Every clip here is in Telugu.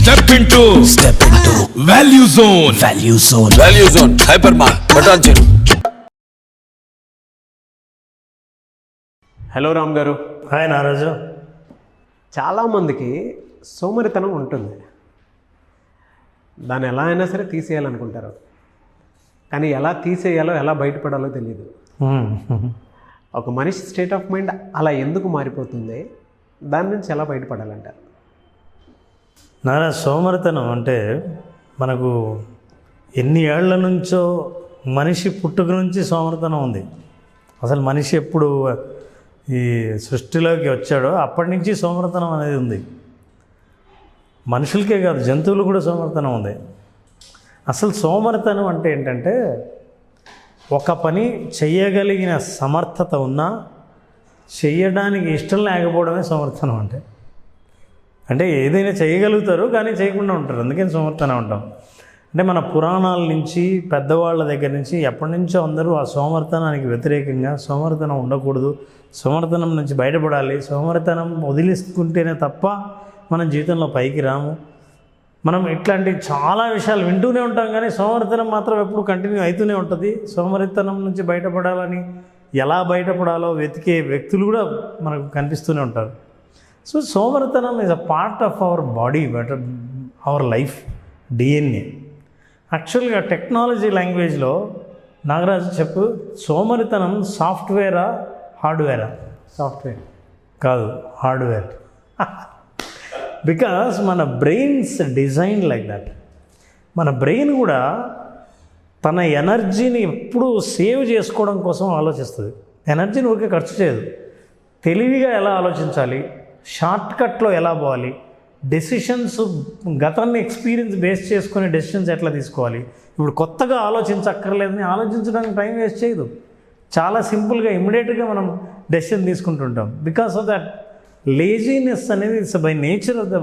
Step into Value Zone. Value Zone. Hypermart. Button చెరు. హలో రామ్ గారు. హాయ్ నారాజు. చాలామందికి సోమరితనం ఉంటుంది, దాన్ని ఎలా అయినా సరే తీసేయాలనుకుంటారు, కానీ ఎలా తీసేయాలో ఎలా బయటపడాలో తెలియదు. ఒక మనిషి స్టేట్ ఆఫ్ మైండ్ అలా ఎందుకు మారిపోతుంది, దాని నుంచి ఎలా బయటపడాలంటారు? నారా, సోమరితనం అంటే మనకు ఎన్ని ఏళ్ల నుంచో మనిషి పుట్టుక నుంచి సోమరితనం ఉంది. అసలు మనిషి ఎప్పుడు ఈ సృష్టిలోకి వచ్చాడో అప్పటి నుంచి సోమరితనం అనేది ఉంది. మనుషులకే కాదు, జంతువులు కూడా సోమరితనం ఉంది. అసలు సోమరితనం అంటే ఏంటంటే, ఒక పని చెయ్యగలిగిన సమర్థత ఉన్నా చెయ్యడానికి ఇష్టం లేకపోవడమే సోమరితనం. అంటే ఏదైనా చేయగలుగుతారు కానీ చేయకుండా ఉంటారు, అందుకని సోమరితనం ఉంటాం. అంటే మన పురాణాల నుంచి పెద్దవాళ్ళ దగ్గర నుంచి ఎప్పటి నుంచో అందరూ ఆ సోమరితనానికి వ్యతిరేకంగా, సోమరితనం ఉండకూడదు, సోమరితనం నుంచి బయటపడాలి, సోమరితనం వదిలిస్తుంటేనే తప్ప మనం జీవితంలో పైకి రాము, మనం ఇట్లాంటి చాలా విషయాలు వింటూనే ఉంటాం. కానీ సోమరితనం మాత్రం ఎప్పుడు కంటిన్యూ అవుతూనే ఉంటుంది. సోమరితనం నుంచి బయటపడాలని, ఎలా బయటపడాలో వెతికే వ్యక్తులు కూడా మనకు కనిపిస్తూనే ఉంటారు. సో సోమరితనం is a part of our body, but our life DNA. యాక్చువల్గా టెక్నాలజీ లాంగ్వేజ్లో నాగరాజు చెప్పు, సోమరితనం సాఫ్ట్వేరా హార్డ్వేరా? సాఫ్ట్వేర్ కాదు, హార్డ్వేర్. బికాస్ మన బ్రెయిన్స్ డిజైన్ లైక్ దట్. మన బ్రెయిన్ కూడా తన ఎనర్జీని ఎప్పుడూ సేవ్ చేసుకోవడం కోసం ఆలోచిస్తుంది. ఎనర్జీని ఊరికే ఖర్చు చేయదు. తెలివిగా ఎలా ఆలోచించాలి, షార్ట్కట్లో ఎలా పోవాలి, డెసిషన్స్ గతాన్ని ఎక్స్పీరియన్స్ బేస్ చేసుకునే డెసిషన్స్ ఎట్లా తీసుకోవాలి, ఇప్పుడు కొత్తగా ఆలోచించక్కర్లేదని ఆలోచించడానికి టైం వేస్ట్ చేయదు. చాలా సింపుల్గా ఇమ్మీడియట్గా మనం డెసిషన్ తీసుకుంటుంటాం. బికాస్ ఆఫ్ దట్ లేజీనెస్ అనేది it's by nature of the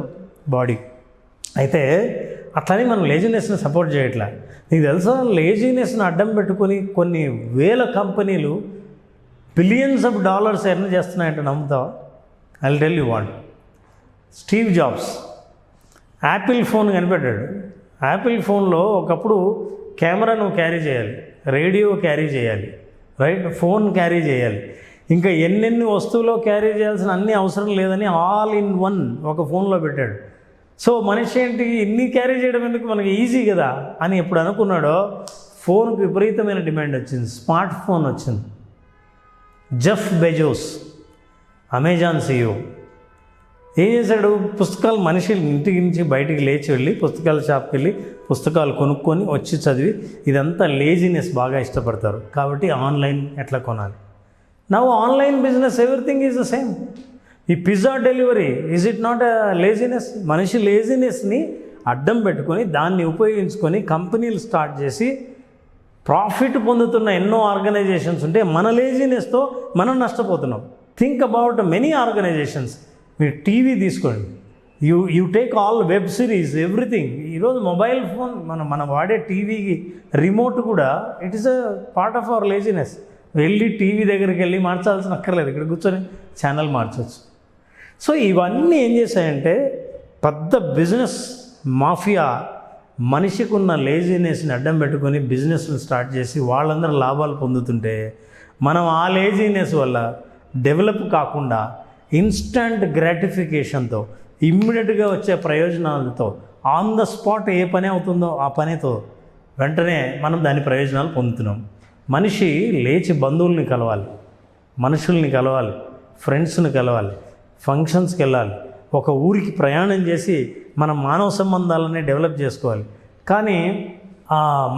body. అయితే అట్లని మనం లేజీనెస్ని సపోర్ట్ చేయట్లా. నీకు తెలుసా, లేజీనెస్ని అడ్డం పెట్టుకొని కొన్ని వేల కంపెనీలు బిలియన్స్ ఆఫ్ డాలర్స్ ఎర్న్ చేస్తున్నాయంటే నమ్ముతావా? I will tell you what. Steve Jobs Apple phone కనిపెట్టాడు. యాపిల్ ఫోన్లో ఒకప్పుడు కెమెరా నువ్వు క్యారీ చేయాలి, రేడియో క్యారీ చేయాలి, రైట్, ఫోన్ క్యారీ చేయాలి, ఇంకా ఎన్నెన్ని వస్తువులో క్యారీ చేయాల్సిన అన్ని అవసరం లేదని ఆల్ ఇన్ వన్ ఒక ఫోన్లో పెట్టాడు. సో మనిషి ఏంటి, ఇన్ని క్యారీ చేయడం ఎందుకు, మనకి ఈజీ కదా అని ఎప్పుడు అనుకున్నాడో ఫోన్కి విపరీతమైన డిమాండ్ వచ్చింది, స్మార్ట్ ఫోన్ వచ్చింది. జెఫ్ బెజోస్, అమెజాన్ CEO, ఏం చేశాడు, పుస్తకాలు మనిషి ఇంటికి నుంచి బయటికి లేచి వెళ్ళి పుస్తకాల షాప్కి వెళ్ళి పుస్తకాలు కొనుక్కొని వచ్చి చదివి, ఇదంతా లేజినెస్ బాగా ఇష్టపడతారు కాబట్టి ఆన్లైన్ ఎట్లా కొనాలి. Now online business everything is the same. ఈ pizza delivery is it not a laziness? మనిషి లేజినెస్ని అడ్డం పెట్టుకొని దాన్ని ఉపయోగించుకొని కంపెనీలు స్టార్ట్ చేసి ప్రాఫిట్ పొందుతున్న ఎన్నో ఆర్గనైజేషన్స్ ఉంటే మన లేజినెస్తో మనం నష్టపోతున్నాం. Think about many organisations. మీరు టీవీ తీసుకోండి, you take all web series, everything. ఈరోజు మొబైల్ ఫోన్ మనం వాడే టీవీకి రిమోట్ కూడా it is a part of our laziness. వెళ్ళి టీవీ దగ్గరికి వెళ్ళి మార్చాల్సిన అక్కర్లేదు, ఇక్కడ కూర్చొని ఛానల్ మార్చవచ్చు. సో ఇవన్నీ ఏం చేశాయంటే పెద్ద బిజినెస్ మాఫియా మనిషికి ఉన్న లేజినెస్ని అడ్డం పెట్టుకొని బిజినెస్ని స్టార్ట్ చేసి వాళ్ళందరూ లాభాలు పొందుతుంటే మనం ఆ లేజినెస్ వల్ల డెవలప్ కాకుండా ఇన్స్టంట్ గ్రాటిఫికేషన్తో, ఇమ్మీడియట్గా వచ్చే ప్రయోజనాలతో, ఆన్ ద స్పాట్ ఏ పని అవుతుందో ఆ పనితో వెంటనే మనం దాని ప్రయోజనాలు పొందుతున్నాం. మనిషి లేచి బంధువుల్ని కలవాలి, మనుషుల్ని కలవాలి, ఫ్రెండ్స్ని కలవాలి, ఫంక్షన్స్కి వెళ్ళాలి, ఒక ఊరికి ప్రయాణం చేసి మన మానవ సంబంధాలని డెవలప్ చేసుకోవాలి. కానీ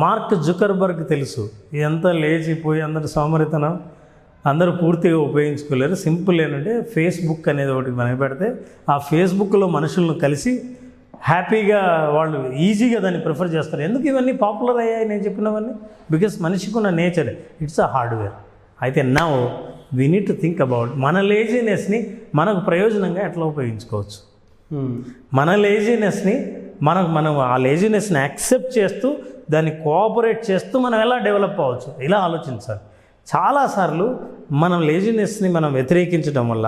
మార్క్ జుకర్బర్గ్ తెలుసు, ఇదంతా లేచిపోయి అందరూ సోమరితనం, అందరూ పూర్తిగా ఉపయోగించుకోలేరు. సింపుల్ ఏంటంటే ఫేస్బుక్ అనేది ఒకటి మనకి పెడితే ఆ ఫేస్బుక్లో మనుషులను కలిసి హ్యాపీగా వాళ్ళు ఈజీగా దాన్ని ప్రిఫర్ చేస్తారు. ఎందుకు ఇవన్నీ పాపులర్ అయ్యాయి నేను చెప్పినవన్నీ? బికాస్ మనిషికి ఉన్న నేచర్ ఇట్స్ అ హార్డ్వేర్. అయితే now we need to think about మన లేజినెస్ని మనకు ప్రయోజనంగా ఎట్లా ఉపయోగించుకోవచ్చు. మన లేజినెస్ని మనం ఆ లేజినెస్ని యాక్సెప్ట్ చేస్తూ దాన్ని కోఆపరేట్ చేస్తూ మనం ఎలా డెవలప్ అవ్వచ్చు, ఇలా ఆలోచించాలి. చాలాసార్లు మనం లేజినెస్ని మనం వ్యతిరేకించడం వల్ల,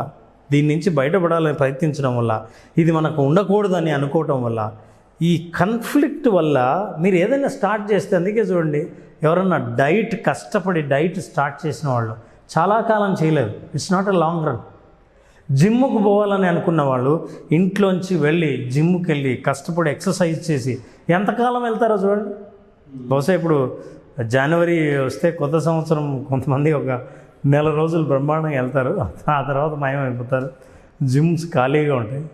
దీని నుంచి బయటపడాలని ప్రయత్నించడం వల్ల, ఇది మనకు ఉండకూడదని అనుకోవటం వల్ల ఈ కన్ఫ్లిక్ట్ వల్ల మీరు ఏదైనా స్టార్ట్ చేస్తే, అందుకే చూడండి ఎవరన్నా కష్టపడి డైట్ స్టార్ట్ చేసిన వాళ్ళు చాలా కాలం చేయలేరు. It's not a long run. జిమ్ముకు పోవాలని అనుకున్న వాళ్ళు ఇంట్లోంచి వెళ్ళి జిమ్కి వెళ్ళి కష్టపడి ఎక్సర్సైజ్ చేసి ఎంతకాలం వెళ్తారో చూడండి. బహుశా ఇప్పుడు జనవరి వస్తే కొత్త సంవత్సరం కొంతమంది ఒక నెల రోజులు బ్రహ్మాండంగా వెళ్తారు, ఆ తర్వాత మాయమైపోతారు, జిమ్స్ ఖాళీగా ఉంటాయి.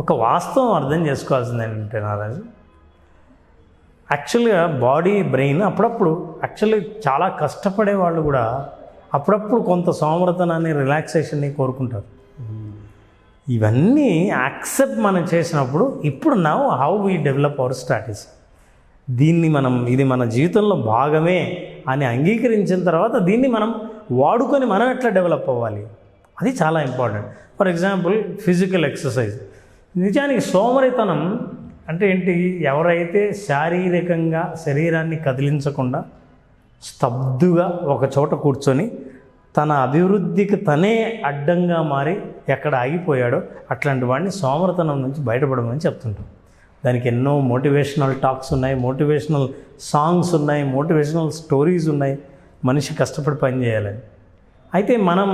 ఒక వాస్తవం అర్థం చేసుకోవాల్సింది ఏంటంటే నారాజు, యాక్చువల్గా బాడీ బ్రెయిన్ అప్పుడప్పుడు యాక్చువల్లీ చాలా కష్టపడే వాళ్ళు కూడా అప్పుడప్పుడు కొంత సోమరతనాన్ని రిలాక్సేషన్ని కోరుకుంటారు. ఇవన్నీ యాక్సెప్ట్ మనం చేసినప్పుడు ఇప్పుడు how we develop our strategy, ఇది మన జీవితంలో భాగమే అని అంగీకరించిన తర్వాత దీన్ని మనం వాడుకొని మనం ఎట్లా డెవలప్ అవ్వాలి, అది చాలా important. For example physical exercise. నిజానికి సోమరితనం అంటే ఏంటి? ఎవరైతే శారీరకంగా శరీరాన్ని కదిలించకుండా స్తబ్దుగా ఒక చోట కూర్చొని తన అభివృద్ధికి తనే అడ్డంగా మారి ఎక్కడ ఆగిపోయాడో అట్లాంటి వాడిని సోమరితనం నుంచి బయటపడమని చెప్తుంటాం. దానికి ఎన్నో మోటివేషనల్ టాక్స్ ఉన్నాయి, మోటివేషనల్ సాంగ్స్ ఉన్నాయి, మోటివేషనల్ స్టోరీస్ ఉన్నాయి మనిషి కష్టపడి పని చేయాలని. అయితే మనం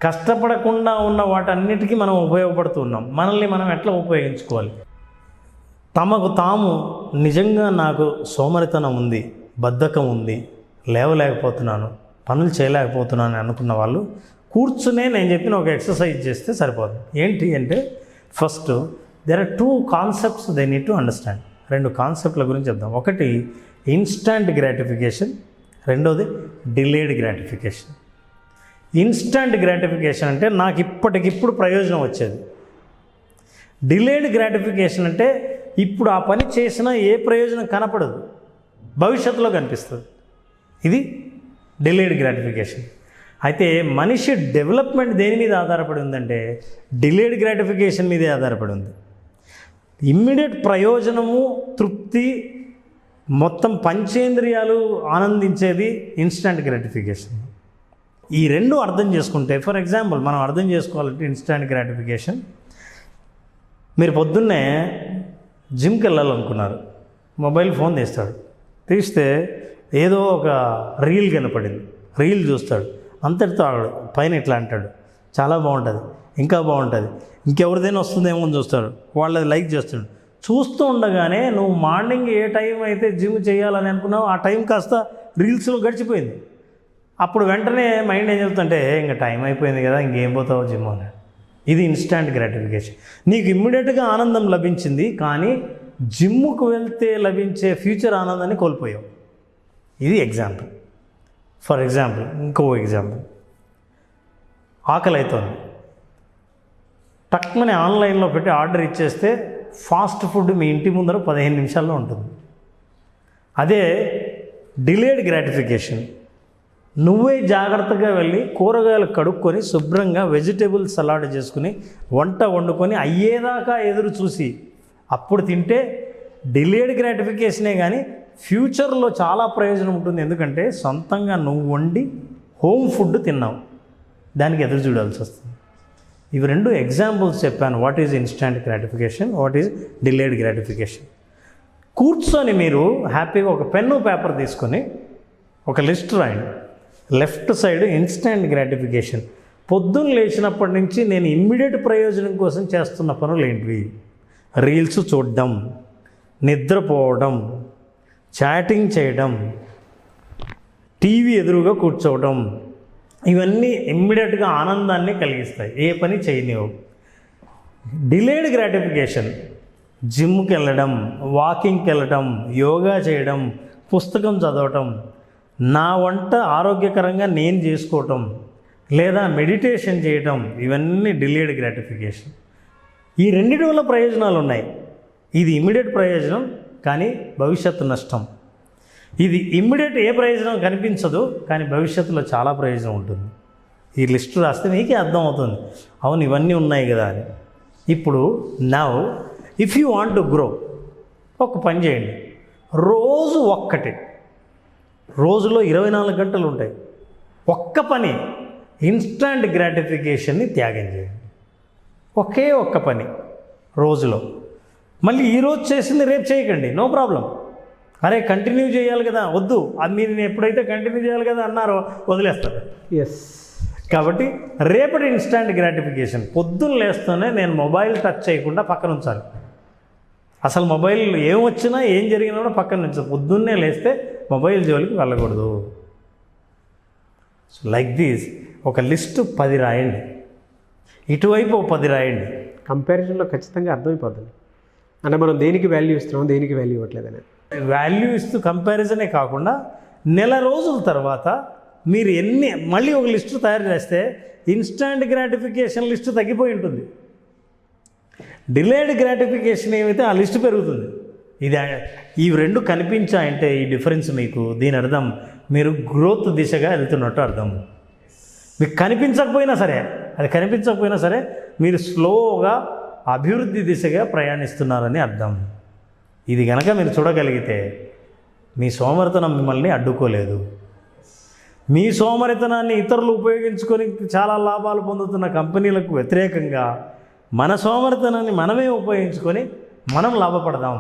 కష్టపడకుండా ఉన్న వాటన్నిటికీ మనం ఉపయోగపడుతున్నాం. మనల్ని మనం ఎట్లా ఉపయోగించుకోవాలి? తమకు తాము నిజంగా నాకు సోమరితనం ఉంది, బద్ధకం ఉంది, లేవలేకపోతున్నాను, పనులు చేయలేకపోతున్నాను అనుకున్న వాళ్ళు కూర్చునే నేను చెప్పిన ఒక ఎక్సర్సైజ్ చేస్తే సరిపోదు. ఏంటి అంటే, first there are 2 concepts they need to understand. 2 కాన్సెప్ట్ల గురించి చెప్దాం. ఒకటి ఇన్స్టాంట్ గ్రాటిఫికేషన్, రెండోది డిలేడ్ గ్రాటిఫికేషన్. ఇన్స్టాంట్ గ్రాటిఫికేషన్ అంటే నాకు ఇప్పటికిప్పుడు ప్రయోజనం వచ్చేది. డిలేడ్ గ్రాటిఫికేషన్ అంటే ఇప్పుడు ఆ పని చేసినా ఏ ప్రయోజనం కనపడదు, భవిష్యత్తులో కనిపిస్తుంది. ఇది డిలేడ్ గ్రాటిఫికేషన్. అయితే మనిషి డెవలప్మెంట్ దేని మీద ఆధారపడి ఉందంటే డిలేడ్ గ్రాటిఫికేషన్ మీదే ఆధారపడి ఉంది. ఇమ్మీడియట్ ప్రయోజనము, తృప్తి, మొత్తం పంచేంద్రియాలు ఆనందించేది ఇన్స్టాంట్ గ్రాటిఫికేషన్. ఈ 2 అర్థం చేసుకుంటే, ఫర్ ఎగ్జాంపుల్ మనం అర్థం చేసుకోవాలంటే ఇన్స్టాంట్ గ్రాటిఫికేషన్, మీరు పొద్దున్నే జిమ్కి వెళ్ళాలనుకున్నారు, మొబైల్ ఫోన్ తీస్తే ఏదో ఒక రీల్ కనపడింది, రీల్ చూస్తాడు, అంతటితో ఆగడు, పైన ఇట్లా అంటాడు, చాలా బాగుంటుంది, ఇంకా బాగుంటుంది, ఇంకెవరిదైనా వస్తుందేమో అని చూస్తాడు, వాళ్ళది లైక్ చేస్తాడు. చూస్తూ ఉండగానే నువ్వు మార్నింగ్ ఏ టైం అయితే జిమ్ చేయాలని అనుకున్నావు ఆ టైం కాస్త రీల్స్లో గడిచిపోయింది. అప్పుడు వెంటనే మైండ్ ఏం చెప్తుంటే ఇంకా టైం అయిపోయింది కదా, ఇంకేం పోతావు జిమ్ అని. ఇది ఇన్స్టాంట్ గ్రాటిఫికేషన్. నీకు ఇమ్మీడియట్గా ఆనందం లభించింది, కానీ జిమ్ముకు వెళ్తే లభించే ఫ్యూచర్ ఆనందాన్ని కోల్పోయావు. ఇది ఎగ్జాంపుల్. ఫర్ ఎగ్జాంపుల్ ఇంకో ఎగ్జాంపుల్, ఆకలి అవుతుంది, టక్మని ఆన్లైన్లో పెట్టి ఆర్డర్ ఇచ్చేస్తే ఫాస్ట్ ఫుడ్ మీ ఇంటి ముందర 15 నిమిషాల్లో ఉంటుంది. అదే డిలేడ్ గ్రాటిఫికేషన్, నువ్వే జాగ్రత్తగా వెళ్ళి కూరగాయలు కడుక్కొని శుభ్రంగా వెజిటేబుల్ సలాడ్ చేసుకుని వంట వండుకొని అయ్యేదాకా ఎదురు చూసి అప్పుడు తింటే డిలేడ్ గ్రాటిఫికేషనే, కానీ ఫ్యూచర్లో చాలా ప్రయోజనం ఉంటుంది. ఎందుకంటే సొంతంగా నువ్వు వండి హోమ్ ఫుడ్ తిన్నావు, దానికి ఎదురు చూడాల్సి వస్తుంది. ఇవి 2 ఎగ్జాంపుల్స్ చెప్పాను. What is instant gratification, what is delayed gratification. కూర్చొని మీరు హ్యాపీగా ఒక పెన్ను పేపర్ తీసుకొని ఒక లిస్ట్ రాయండి. లెఫ్ట్ సైడ్ ఇన్స్టాంట్ గ్రాటిఫికేషన్, పొద్దున్న లేచినప్పటి నుంచి నేను ఇమ్మీడియట్ ప్రయోజనం కోసం చేస్తున్న పనులు ఏంటివి? రీల్స్ చూడడం, నిద్రపోవడం, చాటింగ్ చేయడం, టీవీ ఎదురుగా కూర్చోవడం, ఇవన్నీ ఇమ్మీడియట్గా ఆనందాన్ని కలిగిస్తాయి, ఏ పని చేయనివ్వు. డిలేడ్ గ్రాటిఫికేషన్, జిమ్కి వెళ్ళడం, వాకింగ్కి వెళ్ళడం, యోగా చేయడం, పుస్తకం చదవటం, నా వంట ఆరోగ్యకరంగా నేను చేసుకోవటం, లేదా మెడిటేషన్ చేయటం, ఇవన్నీ డిలేడ్ గ్రాటిఫికేషన్. ఈ రెండింటి వల్ల ప్రయోజనాలు ఉన్నాయి. ఇది ఇమ్మీడియట్ ప్రయోజనం, కానీ భవిష్యత్తు నష్టం. ఇది ఇమ్మీడియట్ ఏ ప్రయోజనం కనిపించదు, కానీ భవిష్యత్తులో చాలా ప్రయోజనం ఉంటుంది. ఈ లిస్టు రాస్తే మీకే అర్థం అవుతుంది, అవును ఇవన్నీ ఉన్నాయి కదా అని. ఇప్పుడు now if you want to grow, ఒక పని చేయండి. రోజు ఒక్కటి, రోజులో 24 గంటలు ఉంటాయి, ఒక్క పని ఇన్స్టాంట్ గ్రాటిఫికేషన్ని త్యాగం చేయండి. ఒకే ఒక్క పని రోజులో. మళ్ళీ ఈరోజు చేసింది రేపు చేయకండి, నో ప్రాబ్లం. అరే కంటిన్యూ చేయాలి కదా, వద్దు అది మీరు ఎప్పుడైతే కంటిన్యూ చేయాలి కదా అన్నారో వదిలేస్తారు. ఎస్. కాబట్టి రేపటి ఇన్స్టాంట్ గ్రాటిఫికేషన్ పొద్దున్న లేస్తూనే నేను మొబైల్ టచ్ చేయకుండా పక్కన ఉంచాలి. అసలు మొబైల్ ఏం వచ్చినా ఏం జరిగినా కూడా పక్కన ఉంచాలి. పొద్దున్నే లేస్తే మొబైల్ జోలికి వెళ్ళకూడదు. లైక్ దిస్ ఒక లిస్టు 10 రాయండి, ఇటువైపు 10 రాయండి. కంపారిజన్లో ఖచ్చితంగా అర్థమైపోతుంది అంటే మనం దేనికి వాల్యూ ఇస్తున్నాం, దేనికి వాల్యూ ఇవ్వట్లేదని. వాల్యూ ఇస్తూ కంపారిజనే కాకుండా నెల రోజుల తర్వాత మీరు మళ్ళీ ఒక లిస్టు తయారు చేస్తే ఇన్స్టాంట్ గ్రాటిఫికేషన్ లిస్టు తగ్గిపోయి ఉంటుంది. డిలేడ్ గ్రాటిఫికేషన్ ఏమైతే ఆ లిస్టు పెరుగుతుంది. ఈ రెండు కనిపించాయంటే ఈ డిఫరెన్స్ మీకు, దీని అర్థం మీరు గ్రోత్ దిశగా వెళ్తున్నట్టు అర్థం. మీకు కనిపించకపోయినా సరే మీరు స్లోగా అభివృద్ధి దిశగా ప్రయాణిస్తున్నారని అర్థం. ఇది కనుక మీరు చూడగలిగితే మీ సోమరితనం మిమ్మల్ని అడ్డుకోలేదు. మీ సోమరితనాన్ని ఇతరులు ఉపయోగించుకొని చాలా లాభాలు పొందుతున్న కంపెనీలకు వ్యతిరేకంగా మన సోమరితనాన్ని మనమే ఉపయోగించుకొని మనం లాభపడదాం.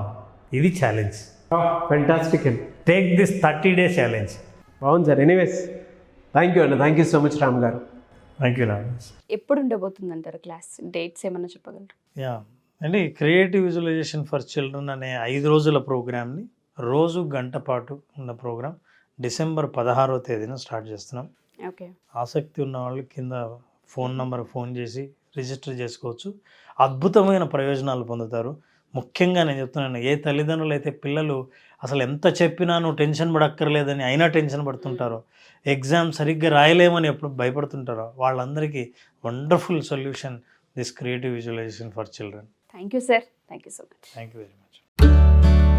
ఇది ఛాలెంజ్. ఫెంటాస్టిక్ అండి. Take this 30 days challenge. బాగుంది సార్. ఎనీవేస్ థ్యాంక్ యూ అండి. Thank you so much Ram గారు. Thank you Narayana. ఎప్పుడు ఉండబోతుంది అంటారు క్లాస్? డేట్స్ ఏమన్నా చెప్పగలరు? యా అండి, క్రియేటివ్ విజువలైజేషన్ ఫర్ చిల్డ్రన్ అనే 5 రోజుల ప్రోగ్రామ్ని రోజు గంట పాటు ఉన్న ప్రోగ్రామ్ డిసెంబర్ 16వ తేదీన స్టార్ట్ చేస్తున్నాం. ఓకే. ఆసక్తి ఉన్న వాళ్ళు కింద ఫోన్ చేసి రిజిస్టర్ చేసుకోవచ్చు. అద్భుతమైన ప్రయోజనాలు పొందుతారు. ముఖ్యంగా నేను చెప్తున్నాను, ఏ తల్లిదండ్రులు అయితే పిల్లలు అసలు ఎంత చెప్పినా నువ్వు టెన్షన్ పడక్కర్లేదని అయినా టెన్షన్ పడుతుంటారో, ఎగ్జామ్ సరిగ్గా రాయలేమని ఎప్పుడు భయపడుతుంటారో వాళ్ళందరికీ wonderful solution this creative visualisation for children. Thank you sir. Thank you so much. Thank you very much.